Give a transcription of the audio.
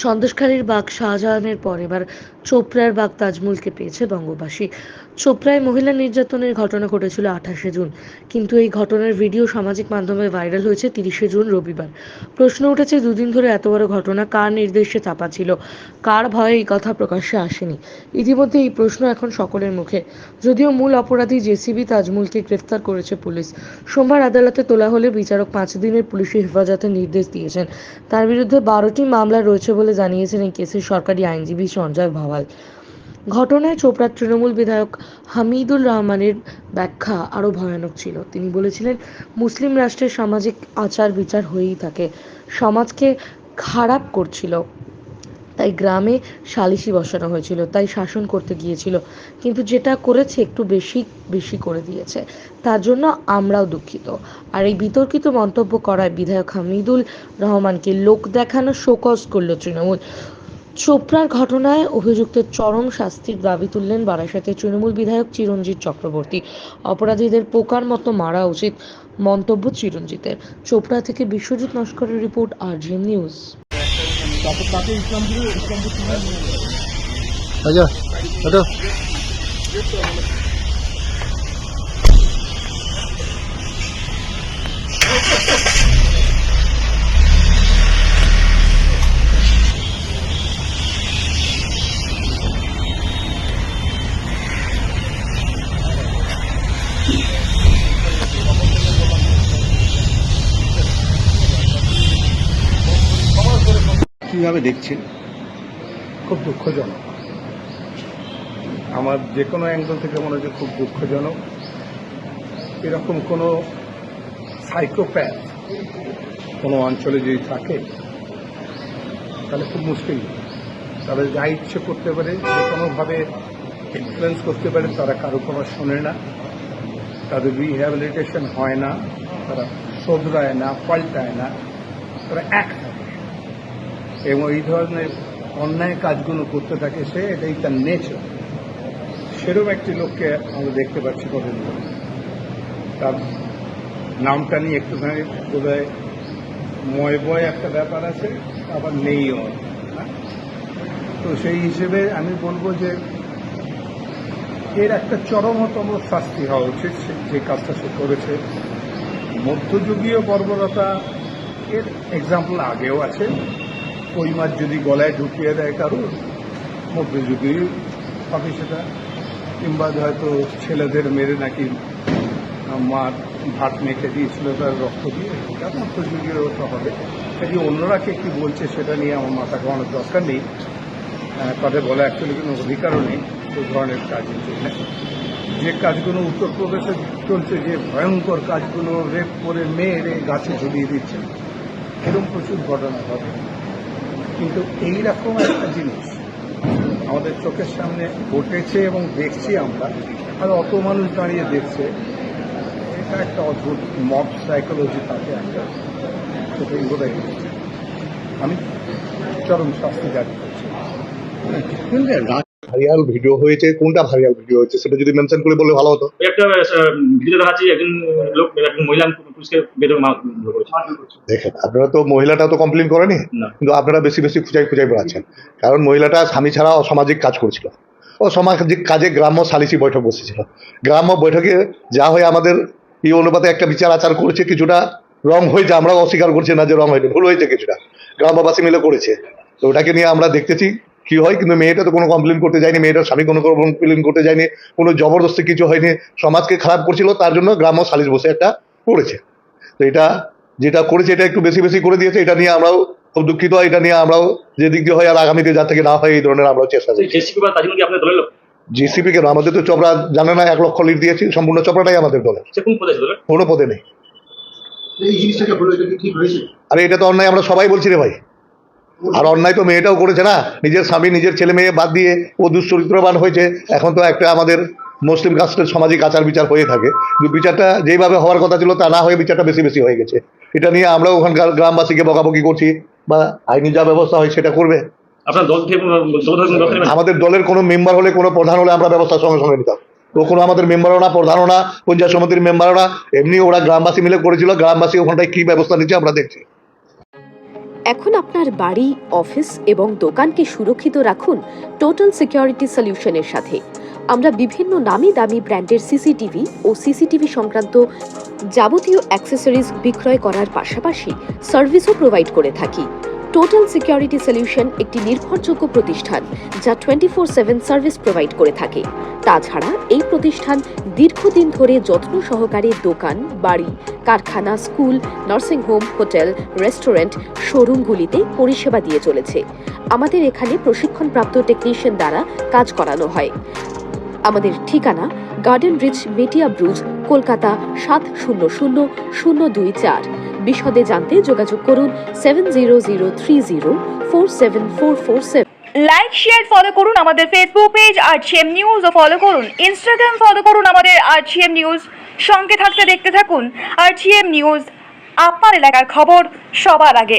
সন্দেশখালীর বাঘ শাহজাহানের পর এবার চোপড়ার বাঘ তাজমুলকে পেয়েছে বঙ্গবাসী। চোপড়ায় মহিলা নির্যাতনের ঘটনা ঘটেছিল 28শে জুন, কিন্তু এই ঘটনার ভিডিও সামাজিক মাধ্যমে ভাইরাল হয়েছে 30শে জুন রবিবার। প্রশ্ন উঠেছে, দুদিন ধরে এত বড় ঘটনা কার নির্দেশে চাপা ছিল, কার ভয়ে এই কথা প্রকাশ্যে আসেনি। ইতিমধ্যে এই প্রশ্ন এখন সকলের মুখে। যদিও মূল অপরাধী জেসিবি তাজমুলকে গ্রেফতার করেছে পুলিশ। সোমবার আদালতে তোলা হলে বিচারক 5 দিনের পুলিশি হেফাজতের নির্দেশ দিয়েছেন। তার বিরুদ্ধে 12টি মামলা রয়েছে বলে জানিয়েছেন এই কেসের সরকারি আইনজীবী সঞ্জয় ভাওয়াল। ঘটনায় চোপড়ার তৃণমূল বিধায়ক হামিদুর রহমানের ব্যাখ্যা আরও ভয়ানক ছিল। তিনি বলেছিলেন, মুসলিম রাষ্ট্রের সামাজিক আচার বিচার হয়েই থাকে, সমাজকে খারাপ করছিল, তাই গ্রামে সালিশি বসানো হয়েছিল, তাই শাসন করতে গিয়েছিল, কিন্তু যেটা করেছে একটু বেশি বেশি করে দিয়েছে, তার জন্য আমরাও দুঃখিত। আর এই বিতর্কিত মন্তব্য করায় বিধায়ক হামিদুল রহমানকে লোক দেখানো শোকজ করল তৃণমূল। চোপড়ার ঘটনায় অভিযুক্তের চরম শাস্তির দাবি তুললেন বারাসাতের তৃণমূল বিধায়ক চিরঞ্জিত চক্রবর্তী। অপরাধীদের পোকার মতো মারা উচিত, মন্তব্য চিরঞ্জিতের। চোপড়া থেকে বিশ্বজিৎ নস্করের রিপোর্ট, RGN নিউজ। আচ্ছা এটা কিভাবে দেখছেন? খুব দুঃখজনক। আমার যে কোনো অ্যাঙ্গেল থেকে মনে হচ্ছে খুব দুঃখজনক। এরকম কোনো সাইকোপ্যাথ কোনো অঞ্চলে যদি থাকে তাহলে খুব মুশকিল। তারা যা ইচ্ছে করতে পারে, যে কোনোভাবে ইনফ্লুয়েন্স করতে পারে, তারা কারো কোনো শোনে না, তাদের রিহ্যাবিলিটেশন হয় না, তারা শোধরায় না, পাল্টায় না, তারা এক থাকে এবং এই ধরনের অন্যায় কাজগুলো করতে থাকে। এটাই তার নেচার। সেরকম একটি লোককে আমরা দেখতে পাচ্ছি কদিন ধরে। তার নামটা নিয়ে একটুখানি বোধহয় ময় একটা ব্যাপার আছে, আবার নেইও। তো সেই হিসেবে আমি বলবো যে এর একটা চরমতম শাস্তি হওয়া উচিত। যে কাজটা সে করেছে, মধ্যযুগীয় বর্বরতা এর এক্সাম্পল আগেও আছে। কই মাছ যদি গলায় ঢুকিয়ে দেয় কারোর, মধ্যযুগীয় হবে সেটা। কিংবা হয়তো ছেলেদের মেরে নাকি মার ভাত মেখে দিয়েছিল তার রক্ত দিয়ে, এটা মধ্যযুগীয় ওটা হবে। সেটি অন্যরা কে কী বলছে সেটা নিয়ে আমার মাথা ঘামানোর দরকার নেই। তাদের বলা অ্যাকচুয়ালি কোনো অধিকারও নেই ওই ধরনের কাজের জন্য। যে কাজগুলো উত্তরপ্রদেশে চলছে, যে ভয়ঙ্কর কাজগুলো, রেপ করে মেয়েরে গাছে ঝুলিয়ে দিচ্ছে, এরকম প্রচুর ঘটনা ঘটে। কিন্তু এইরকম একটা জিনিস আমাদের চোখের সামনে ঘটেছে এবং দেখছি আমরা, আর অত মানুষ দাঁড়িয়ে দেখছে। এটা একটা অদ্ভুত মব সাইকোলজি থাকে একটা, সেটাই বোধহয় হচ্ছে। আমি চরম শাস্তি দাবি করছি। ভাইরাল ভিডিও হয়েছে, কোনটা ভাইরাল ভিডিও হয়েছে সেটা যদি মেনশন করে বললে ভালো হতো। একটা ভিডিও দেখাচ্ছি, একজন লোক একজন মহিলা পুলিশকে বেদম দেখেন, আপনারা তো মহিলাটা তো কমপ্লেন করেনি, কিন্তু আপনারা বেশি বেশি খুঁজাই খুঁজাই বেড়াচ্ছেন। কারণ মহিলাটা স্বামী ছাড়া অসামাজিক কাজ করছিল। অসামাজিক কাজে গ্রাম্য সালিসি বৈঠক বসেছিল। গ্রাম্য বৈঠকে যা হয়ে আমাদের এই অনুপাতে একটা বিচার আচার করেছে, কিছুটা রং হয়েছে। আমরাও অস্বীকার করছি না যে রং হয়নি, ভুল হয়েছে কিছুটা, গ্রামবাসী মিলে করেছে। তো ওটাকে নিয়ে আমরা দেখতেছি কি হয়। কিন্তু মেয়েটা তো কোনো কমপ্লেন করতে যায়নি, মেয়েটার স্বামী কোনো কমপ্লেন করতে যায়নি, কোনো জবরদস্তি কিছু হয়নি। সমাজকে খারাপ করছিল, তার জন্য গ্রাম্য সালিশ বসে একটা করেছে। তো এটা যেটা করেছে এটা একটু বেশি বেশি করে দিয়েছে। এটা নিয়ে আমরাও খুব দুঃখিত। এটা নিয়ে আমরাও যে দিক দিয়ে হয় আর আগামীতে যা থেকে না হয় এই ধরনের আমরাও চেষ্টা করছি। জেসিপি কেন, আমাদের তো চপড়া জানে না 1 লক্ষ লিড দিয়েছি, সম্পূর্ণ চপড়াটাই আমাদের দলের, কোনো পদে নেই। আরে এটা তো অন্যায়, আমরা সবাই বলছি রে ভাই। আর অন্যায় তো মেয়েটাও করেছে না, নিজের স্বামী নিজের ছেলে মেয়ে বাদ দিয়ে ও দুশ্চরিত্রবান হয়েছে। এখন তো একটা আমাদের মুসলিম কাস্টের সামাজিক আচার বিচার হয়ে থাকে, কিন্তু বিচারটা যেইভাবে হওয়ার কথা ছিল তা না হয়ে বিচারটা বেশি বেশি হয়ে গেছে। এটা নিয়ে আমরাও ওখানকার গ্রামবাসীকে বকাবকি করছি, বা আইনি যা ব্যবস্থা হয় সেটা করবে। আমাদের দলের কোনো মেম্বার হলে, কোনো প্রধান হলে আমরা ব্যবস্থা সঙ্গে সঙ্গে নিতাম। ও কোনো আমাদের মেম্বারও না, প্রধানও না, পঞ্চায়েত সমিতির মেম্বারও না। এমনি ওরা গ্রামবাসী মিলে করেছিল। গ্রামবাসী ওখানটায় কি ব্যবস্থা নিচ্ছে আমরা দেখছি। এখন আপনার বাড়ি, অফিস এবং দোকানকে সুরক্ষিত রাখুন টোটাল সিকিউরিটি সলিউশনের সাথে। আমরা বিভিন্ন নামি দামি ব্র্যান্ডের সিসিটিভি ও সিসিটিভি সংক্রান্ত যাবতীয় অ্যাক্সেসরিজ বিক্রয় করার পাশাপাশি সার্ভিসও প্রোভাইড করে থাকি। টোটাল সিকিউরিটি সলিউশন একটি নির্ভরযোগ্য প্রতিষ্ঠান যা 24/7 সার্ভিস প্রোভাইড করে থাকে। তাছাড়া এই প্রতিষ্ঠান দীর্ঘদিন ধরে যত্ন সহকারে দোকান, বাড়ি, কারখানা, স্কুল, নার্সিংহোম, হোটেল, রেস্টুরেন্ট, শোরুমগুলিতে পরিষেবা দিয়ে চলেছে। আমাদের এখানে প্রশিক্ষণপ্রাপ্ত টেকনিশিয়ান দ্বারা কাজ করানো হয়। আমাদের ঠিকানা গার্ডেন রিচ, মেটিয়া ব্রুজ, কলকাতা 700024। বিশদে জানতে যোগাযোগ করুন 7003047447। লাইক, শেয়ার, ফলো করুন আমাদের ফেসবুক পেজ আরজিএম নিউজ ও ফলো করুন ইনস্টাগ্রাম, ফলো করুন আমাদের আরজিএম নিউজ। সঙ্গে থাকতে দেখতে থাকুন আরজিএম নিউজ, আপনার এলাকার খবর সবার আগে।